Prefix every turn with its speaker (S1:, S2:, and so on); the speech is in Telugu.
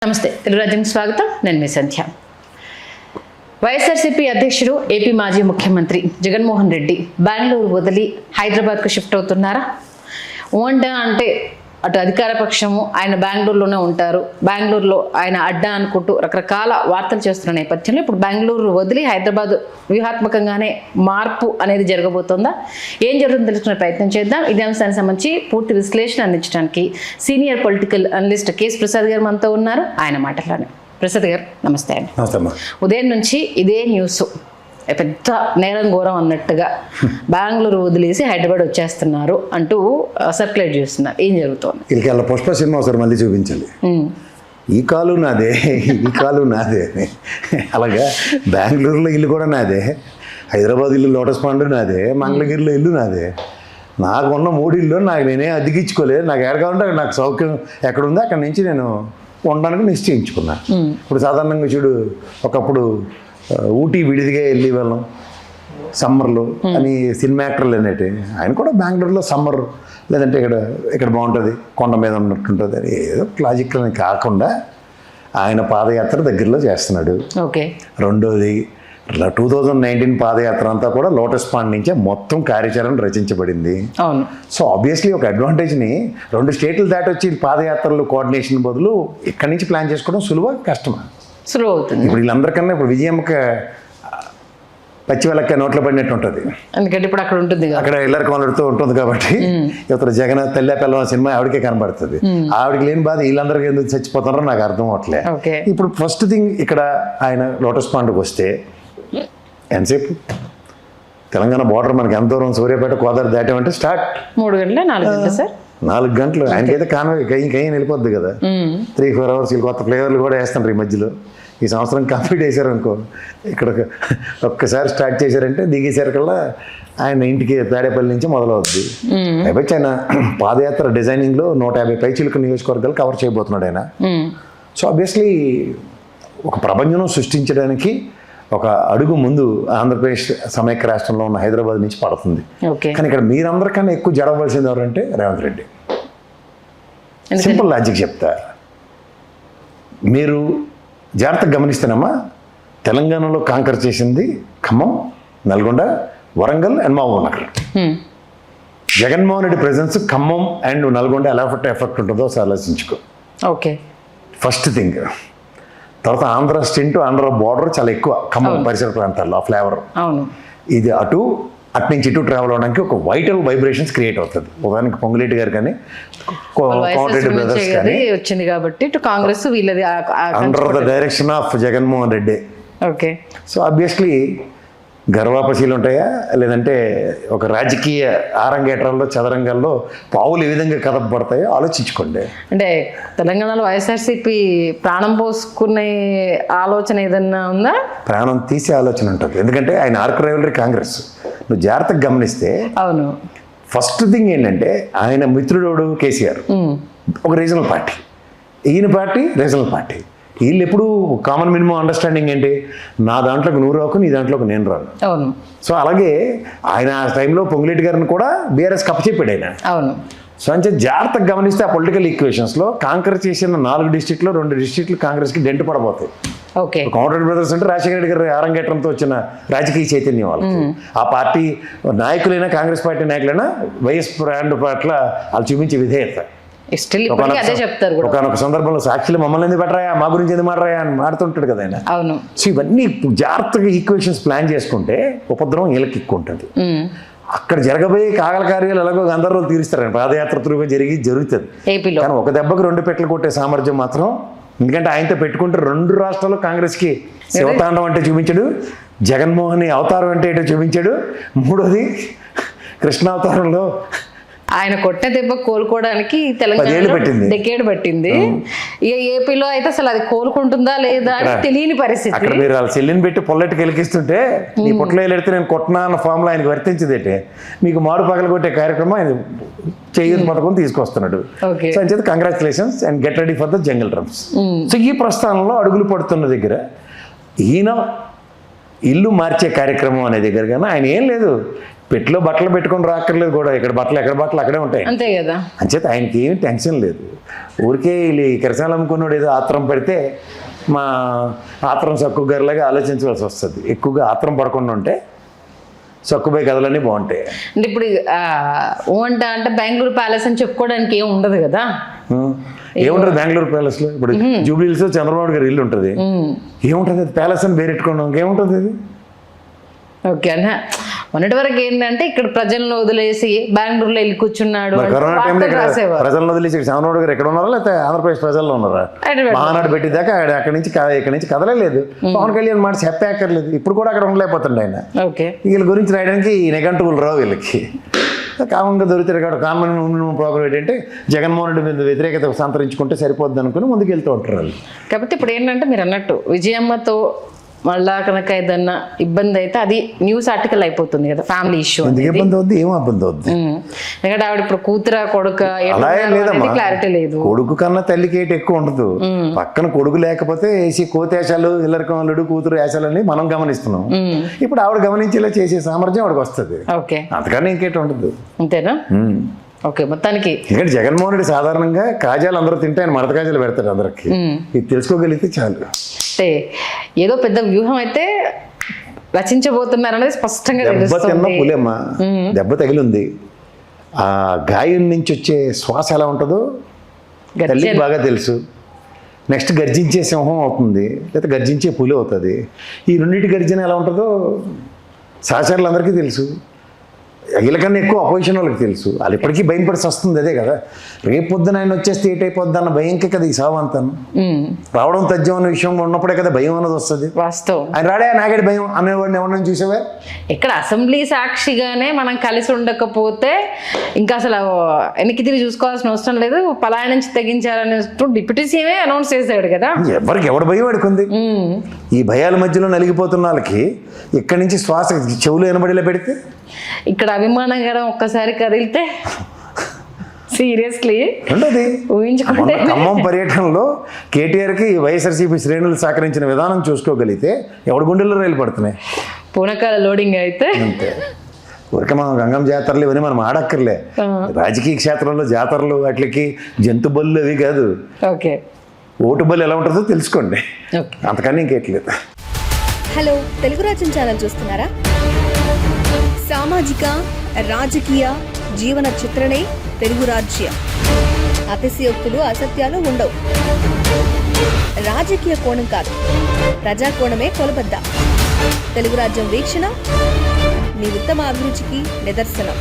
S1: నమస్తే తెలుగు రాజ్యం స్వాగతం. నేను మీ సంధ్య. వైఎస్ఆర్సీపీ అధ్యక్షుడు ఏపీ మాజీ ముఖ్యమంత్రి జగన్మోహన్ రెడ్డి బెంగళూరు వదిలి హైదరాబాద్కు షిఫ్ట్ అవుతున్నారా? అంటే అటు అధికార పక్షము ఆయన బెంగళూరులోనే ఉంటారు, బెంగళూరులో ఆయన అడ్డా అనుకుంటూ రకరకాల వార్తలు చేస్తున్న నేపథ్యంలో ఇప్పుడు బెంగళూరు వదిలి హైదరాబాద్ వ్యూహాత్మకంగానే మార్పు అనేది జరగబోతోందా? ఏం జరుగుతుందో తెలుసుకునే ప్రయత్నం చేద్దాం. ఇదే అంశానికి సంబంధించి పూర్తి విశ్లేషణ అందించడానికి senior political analyst KS Prasad గారు మనతో ఉన్నారు. ఆయన మాటల్లోనే. ప్రసాద్ గారు నమస్తే అండి. ఉదయం నుంచి ఇదే న్యూస్, పెద్ద నేరం ఘోరం అన్నట్టుగా బెంగళూరు వదిలేసి హైదరాబాద్ వచ్చేస్తున్నారు అంటూ సర్క్యులేట్ చేస్తున్నారు. ఏం జరుగుతుంది?
S2: వీళ్ళకి పుష్ప సినిమా ఒకసారి మళ్ళీ చూపించాలి. ఈ కాలు నాదే, ఈ కాలు నాదే. అలాగా బెంగళూరులో ఇల్లు కూడా నాదే, హైదరాబాద్ ఇల్లు లోటస్ పాండ్ నాదే, మంగళగిరిలో ఇల్లు నాదే. నాకున్న 3 ఇల్లు నేనే అద్దెకించుకోలేదు. నాకు ఎక్కడ కావాలంటే నాకు సౌఖ్యం ఎక్కడ ఉందో అక్కడి నుంచి నేను ఉండడానికి నిశ్చయించుకున్నా. ఇప్పుడు సాధారణంగా చూడు, ఒకప్పుడు ఊటీ విడిదిగా వెళ్ళి వాళ్ళం సమ్మర్లో అని సినిమా యాక్టర్లు అనేటి ఆయన కూడా బెంగళూరులో సమ్మర్ లేదంటే ఇక్కడ బాగుంటుంది, కొండ మీద ఉన్నట్టుంటుంది అని ఏదో లాజికల్ అని కాకుండా ఆయన పాదయాత్ర దగ్గరలో చేస్తున్నాడు.
S1: ఓకే.
S2: రెండోది 2019 పాదయాత్ర అంతా కూడా లోటస్ పాండ్ నుంచే మొత్తం కార్యాచరణ రచించబడింది. సో ఆబ్వియస్లీ ఒక అడ్వాంటేజ్ని 2 స్టేట్లు దాటి వచ్చి పాదయాత్రలు కోఆర్డినేషన్ బదులు ఇక్కడి నుంచి ప్లాన్ చేసుకోవడం సులువా కష్టమా?
S1: సులువు అవుతుంది.
S2: ఇప్పుడు వీళ్ళందరికన్నా ఇప్పుడు విజయమ్మకి పచ్చి వెళ్ళక్క నోట్లో పడినట్టు ఉంటుంది.
S1: ఎందుకంటే ఇప్పుడు అక్కడ ఉంటుంది,
S2: అక్కడ ఎల్లరి కోనడుతూ ఉంటుంది కాబట్టి ఇతర జగన్ తల్లి పిల్లవ సినిమా ఆవిడకే కనబడుతుంది. ఆవిడకి లేని బాధ వీళ్ళందరికీ ఎందుకు చచ్చిపోతున్నారో నాకు అర్థం అవట్లే. ఇప్పుడు ఫస్ట్ థింగ్ ఇక్కడ ఆయన లోటస్ పాండ్కి వస్తే ఎంతసేపు తెలంగాణ బార్డర్ మనకి ఎంత దూరం, సూర్యాపేట కోదారు దాటామంటే స్టార్ట్
S1: 3 గంటల 4 గంటలు సార్, 4
S2: గంటలు. ఆయనకైతే కాన్వే కయ్యి వెళ్ళిపోద్ది కదా, 3-4 అవర్స్. వీళ్ళు కొత్త ఫ్లేవర్లు కూడా వేస్తారు ఈ మధ్యలో. ఈ సంవత్సరం కంప్లీట్ చేశారు అనుకో, ఇక్కడ ఒక్కసారి స్టార్ట్ చేశారంటే దిగేసరికల్లా ఆయన ఇంటికి తాడేపల్లి నుంచి మొదలవుద్ది. అయిపోయి ఆయన పాదయాత్ర డిజైనింగ్లో 150 పైచిలుక నియోజకవర్గాలు కవర్ చేయబోతున్నాడు ఆయన. సో ఆబ్వియస్లీ ఒక ప్రపంచం సృష్టించడానికి ఒక అడుగు ముందు ఆంధ్రప్రదేశ్ సమైక్య రాష్ట్రంలో ఉన్న హైదరాబాద్ నుంచి పడుతుంది. కానీ ఇక్కడ మీరందరికన్నా ఎక్కువ జడవలసింది ఎవరంటే రేవంత్ రెడ్డి. సింపుల్ లాజిక్ చెప్తా, మీరు జాగ్రత్తగా గమనిస్తేనమ్మా, తెలంగాణలో కాంకర్ చేసింది Khammam, Nalgonda, Warangal and Mahbubnagar. Jaganmohan Reddy presence Khammam and Nalgonda ఎలా ఎఫెక్ట్ ఉంటుందో ఆలోచించుకో.
S1: Okay,
S2: first thing. తర్వాత ఆంధ్ర స్టెంట్, ఆంధ్ర బార్డర్ చాలా ఎక్కువ ఖమ్మం పరిసర ప్రాంతాల్లో ఆ ఫ్లేవర్. ఇది అటు నుంచి ఇటు ట్రావెల్ అవడానికి ఒక వైటల్ వైబ్రేషన్స్ క్రియేట్ అవుతుంది. ఉదాహరణకి పొంగులేటి గారు కానీ కోమటిరెడ్డి బ్రదర్స్ కానీ
S1: వచ్చింది కాబట్టి కాంగ్రెస్ వీళ్ళది
S2: under the direction of Jaganmohan Reddy.
S1: Okay.
S2: So obviously గర్వాపశీలు ఉంటాయా, లేదంటే ఒక రాజకీయ ఆరంగేట్రాల్లో చదరంగాల్లో పావులు ఏ విధంగా కదపబడతాయో ఆలోచించుకోండి.
S1: అంటే తెలంగాణలో వైఎస్ఆర్సీపీ ప్రాణం పోసుకునే ఆలోచన ఏదన్నా ఉందా?
S2: ప్రాణం తీసే ఆలోచన ఉంటుంది. ఎందుకంటే ఆయన ఆర్క్ రైవలరీ కాంగ్రెస్. నువ్వు జాగ్రత్తగా గమనిస్తే
S1: అవును, ఫస్ట్
S2: థింగ్ ఏంటంటే ఆయన మిత్రుడు కేసీఆర్ ఒక రీజనల్ పార్టీ, ఈయన పార్టీ రీజనల్ పార్టీ. వీళ్ళు ఎప్పుడు కామన్ మినిమం అండర్స్టాండింగ్ ఏంటి, నా దాంట్లోకి నువ్వు రాకు, నీ దాంట్లోకి నేను రాను.
S1: అవును.
S2: సో అలాగే ఆయన ఆ టైంలో పొంగులేటి గారిని కూడా బీఆర్ఎస్ కప్పచెప్పాడు ఆయన.
S1: అవును.
S2: సో అంటే జాగ్రత్తగా గమనిస్తే ఆ పొలిటికల్ ఈక్వేషన్స్లో కాంకర్ చేసిన 4 డిస్ట్రిక్ట్లో 2 డిస్ట్రిక్ట్లు కాంగ్రెస్కి డెంట్ పడబోతాయి.
S1: ఓకే.
S2: కోమటిరెడ్డి బ్రదర్స్ అంటే రాజశేఖర రెడ్డి గారి ఆరంగేట్రంతో వచ్చిన రాజకీయ చైతన్యం వాళ్ళకి. ఆ పార్టీ నాయకులైనా, కాంగ్రెస్ పార్టీ నాయకులైనా వైఎస్ బ్రాండ్ పట్ల వాళ్ళు చూపించే విధేయత. ఒకనొక సందర్భంలో సాక్షులు మమ్మల్ని ఎందుకు పెట్టరాయా, మా గురించి ఎందుకు మాట్లాడాయా అని మాడుతుంటాడు కదా ఆయన.
S1: అవును.
S2: సో ఇవన్నీ జాగ్రత్తగా ఈక్వేషన్స్ ప్లాన్ చేసుకుంటే ఉపద్రవం వీళ్ళకి ఎక్కువ ఉంటుంది. అక్కడ జరగబోయే కాగల కార్యాలు ఎలాగో గందరగోళం తీరుస్తారని పాదయాత్ర త్రూగా జరుగుతుంది. కానీ ఒక దెబ్బకు 2 పెట్టలు కొట్టే సామర్థ్యం మాత్రం, ఎందుకంటే ఆయనతో పెట్టుకుంటే 2 రాష్ట్రాల్లో కాంగ్రెస్కి శివతాండం అంటే చూపించాడు, జగన్మోహన్ అవతారం అంటే ఏంటో చూపించాడు. 3వది కృష్ణావతారంలో
S1: ఆయన కొట్టే దెబ్బ కోలుకోవడానికి తెలంగాణ డెకేడ్ పట్టింది. ఇక ఏపీలో అయితే అసలు అది కోలుకుంటుందా లేదా అని తెలియని పరిస్థితి.
S2: అక్కడ మీరు వాళ్ళ చెల్లిని పెట్టి పొల్లెట్కి ఎలికిస్తుంటే నీ పొట్టలో వెళ్తే నేను కొట్టినా అన్న ఫామ్లో ఆయనకు వర్తించదేంటే మీకు మాడు పగలు కొట్టే కార్యక్రమం ఆయన చేయూత పథకం తీసుకొస్తున్నాడు. సో అని చేత congratulations and get ready for the jungle drums. So ఈ ప్రస్థానంలో అడుగులు పడుతున్న దగ్గర ఈయన ఇల్లు మార్చే కార్యక్రమం అనే దగ్గర కానీ ఆయన ఏం లేదు, పెట్టిలో బట్టలు పెట్టుకొని రాక్కర్లేదు కూడా, ఎక్కడ బట్టలు అక్కడే ఉంటాయి.
S1: అంతే కదా.
S2: అంచేత ఆయనకి ఏమి టెన్షన్ లేదు. ఊరికే వీళ్ళు కిరసాలు అమ్ముకున్నాడు ఏదో ఆత్రం పడితే మా ఆత్రం సక్కు గారిలాగా ఆలోచించవలసి వస్తుంది. ఎక్కువగా ఆత్రం పడకుండా ఉంటే సక్కుపోయి కథలన్నీ బాగుంటాయి.
S1: అంటే ఇప్పుడు ఓంట అంటే బెంగళూరు ప్యాలెస్ అని చెప్పుకోవడానికి ఏం ఉండదు కదా.
S2: ఏముంటుంది బెంగళూరు ప్యాలెస్లో? ఇప్పుడు జూబ్లీహిల్స్ చంద్రబాబు గారి ఇల్లు ఉంటుంది, ఏముంటుంది అది ప్యాలెస్ అని పేరెట్టుకోవడం, ఇంకేముంటుంది అది?
S1: ఓకే అన్న, మొన్నటి వరకు ఏంటంటే ఇక్కడ ప్రజలను వదిలేసి బెంగళూరులో వెళ్ళి కూర్చున్నాడు
S2: కరోనా టైంలో ప్రజలను వదిలేసి చంద్రబాబు గారు ఎక్కడ ఉన్నారా, లేకపోతే ఆంధ్రప్రదేశ్ ప్రజల్లో ఉన్నారా? మహానాడు పెట్టేదాకా ఇక్కడి నుంచి కదలలేదు. పవన్ కళ్యాణ్ మాట చెప్పక్కర్లేదు. ఇప్పుడు కూడా అక్కడ ఉండలేకపోతుండే ఆయన.
S1: ఓకే,
S2: వీళ్ళ గురించి రాయడానికి నిఘంటువులు రావు వీళ్ళకి. కామంగా దొరుకుతారు కాబట్టి కామన్ ప్రాబ్లం ఏంటంటే జగన్మోహన్ రెడ్డి మీద వ్యతిరేకత సంతరించుకుంటే సరిపోద్ది అనుకుని ముందుకు వెళ్తూ ఉంటారు వాళ్ళు.
S1: కాబట్టి ఇప్పుడు ఏంటంటే మీరు అన్నట్టు విజయమ్మతో మళ్ళా కనుక ఏదన్నా ఇబ్బంది అయితే అది న్యూస్ ఆర్టికల్ అయిపోతుంది కదా, ఫ్యామిలీ ఇష్యూ.
S2: ఇబ్బంది అవుద్ది, ఏం ఇబ్బంది అవుద్ది?
S1: ఎందుకంటే ఆవిడ ఇప్పుడు కూతురా కొడుక క్లారిటీ లేదు.
S2: కొడుకు కన్నా తల్లికి ఏటి ఎక్కువ ఉండదు. పక్కన కొడుకు లేకపోతే వేసి కోతేశాలు ఇల్లరికం అల్లుడు కూతురు వేషాలని మనం గమనిస్తున్నాం. ఇప్పుడు ఆవిడ గమనించేలా చేసే సామర్థ్యం ఆవిడకి వస్తుంది.
S1: ఓకే,
S2: అంతకన్నా ఇంకేటి ఉండదు.
S1: అంతేనా? ఓకే, మొత్తానికి
S2: ఎందుకంటే జగన్మోహన్ రెడ్డి సాధారణంగా కాజాలు అందరూ తింటే ఆయన మడత కాజాలు పెడతాడు అందరికి. ఇది తెలుసుకోగలిగితే చాలు.
S1: అంటే ఏదో పెద్ద వ్యూహం అయితే రచించబోతున్నారు అనేది స్పష్టంగా
S2: దెబ్బ తిన్న పులేమ్మ, దెబ్బ తగిలింది. ఆ గాయం నుంచి వచ్చే శ్వాస ఎలా ఉంటుందో తల్లికి బాగా తెలుసు. నెక్స్ట్ గర్జించే సింహం అవుతుంది, లేదా గర్జించే పులి అవుతుంది. ఈ రెండింటి గర్జన ఎలా ఉంటుందో సహచరులందరికీ తెలుసు. వీళ్ళకన్నా ఎక్కువ అపోజిషన్ వాళ్ళకి తెలుసు. వాళ్ళు ఇప్పటికీ భయపడిసి వస్తుంది. అదే కదా, రేపు పొద్దున ఆయన వచ్చేస్తే ఏటైపోద్ది అన్న భయంకే కదా ఈ సావు అంతాను. రావడం తథ్యం అన్న విషయం ఉన్నప్పుడే కదా భయం అన్నది వస్తుంది.
S1: వాస్తవం.
S2: ఆయన రాడే నాగేటి భయం అనేవాడిని ఎవరిని చూసావా?
S1: ఇక్కడ అసెంబ్లీ సాక్షిగానే మనం కలిసి ఉండకపోతే ఇంకా అసలు వెనక్కి తిరిగి చూసుకోవాల్సిన అవసరం లేదు, పలాయన నుంచి తెగించారనే డిప్యూటీ సీఎమే అనౌన్స్ చేశాడు కదా.
S2: ఎవరికి ఎవడు భయం పడుకుంది? ఈ భయాల మధ్యలో నలిగిపోతున్న వాళ్ళకి ఇక్కడి నుంచి శ్వాస చెవులు వినబడిలా పెడితే,
S1: ఇక్కడ అభిమానం కూడా ఒక్కసారి కదిలితే సీరియస్లీ ఊహించుకుంటే.
S2: ఖమ్మం పర్యటనలో కేటీఆర్కి వైఎస్ఆర్సీపీ శ్రేణులు సహకరించిన విధానం చూసుకోగలిగితే ఎవడి గుండెల్లో రైలు పడుతున్నాయి.
S1: పూనకాల లోడింగ్ అయితే
S2: అంతే. ఊరికే మనం గంగం జాతరలు ఇవన్నీ మనం ఆడక్కర్లే. రాజకీయ క్షేత్రంలో జాతరలు వాటికి జంతు బళ్ళు అవి కాదు.
S1: ఓకే,
S2: ఓటు బళ్ళు ఎలా ఉంటుందో తెలుసుకోండి, అంతకన్నా ఇంకేట్లేదు.
S3: హలో, తెలుగు రాజ్యం ఛానల్ చూస్తున్నారా? సామాజిక రాజకీయ జీవన చిత్రణే తెలుగు రాజ్యం. అతిశయోక్తులు అసత్యాలు ఉండవు. రాజకీయ కోణం కాదు, ప్రజా కోణమే కొలబద్ద. తెలుగు రాజ్యం వీక్షణ మీ ఉత్తమ అభిరుచికి నిదర్శనం.